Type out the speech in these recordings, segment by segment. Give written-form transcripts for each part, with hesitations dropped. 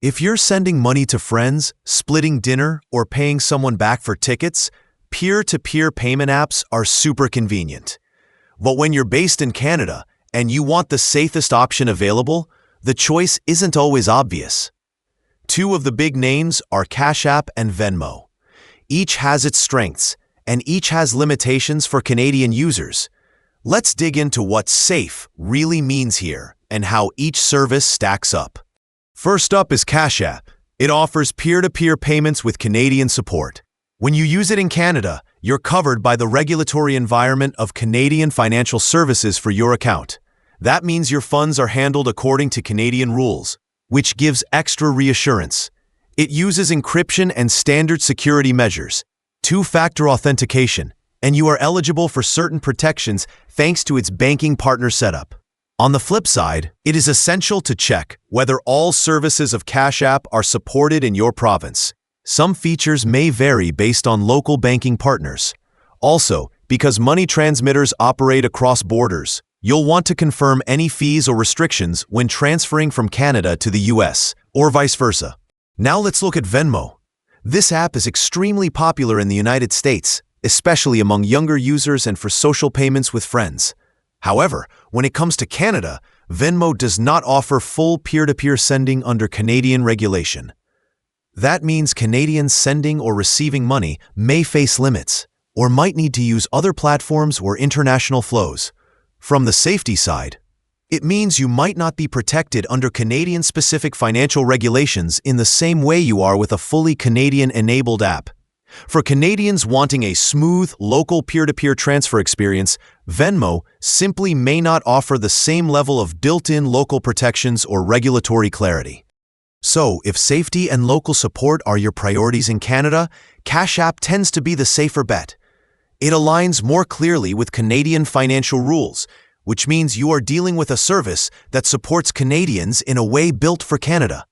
If you're sending money to friends, splitting dinner, or paying someone back for tickets, peer-to-peer payment apps are super convenient. But when you're based in Canada and you want the safest option available, the choice isn't always obvious. Two of the big names are Cash App and Venmo. Each has its strengths, and each has limitations for Canadian users. Let's dig into what safe really means here and how each service stacks up. First up is Cash App. It offers peer-to-peer payments with Canadian support. When you use it in Canada, you're covered by the regulatory environment of Canadian Financial Services for your account. That means your funds are handled according to Canadian rules, which gives extra reassurance. It uses encryption and standard security measures, two-factor authentication, and you are eligible for certain protections thanks to its banking partner setup. On the flip side, it is essential to check whether all services of Cash App are supported in your province. Some features may vary based on local banking partners. Also, because money transmitters operate across borders, you'll want to confirm any fees or restrictions when transferring from Canada to the US, or vice versa. Now let's look at Venmo. This app is extremely popular in the United States, especially among younger users and for social payments with friends. However, when it comes to Canada, Venmo does not offer full peer-to-peer sending under Canadian regulation. That means Canadians sending or receiving money may face limits, or might need to use other platforms or international flows. From the safety side, it means you might not be protected under Canadian-specific financial regulations in the same way you are with a fully Canadian-enabled app. For Canadians wanting a smooth, local peer-to-peer transfer experience, Venmo simply may not offer the same level of built-in local protections or regulatory clarity. So, if safety and local support are your priorities in Canada, Cash App tends to be the safer bet. It aligns more clearly with Canadian financial rules, which means you are dealing with a service that supports Canadians in a way built for Canada.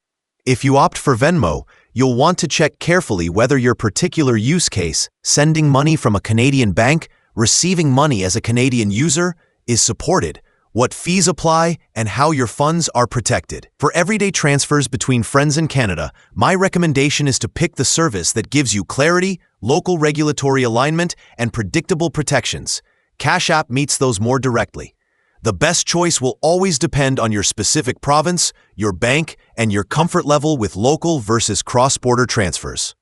If you opt for Venmo, you'll want to check carefully whether your particular use case, sending money from a Canadian bank, receiving money as a Canadian user, is supported, what fees apply, and how your funds are protected. For everyday transfers between friends in Canada, my recommendation is to pick the service that gives you clarity, local regulatory alignment, and predictable protections. Cash App meets those more directly. The best choice will always depend on your specific province, your bank, and your comfort level with local versus cross-border transfers.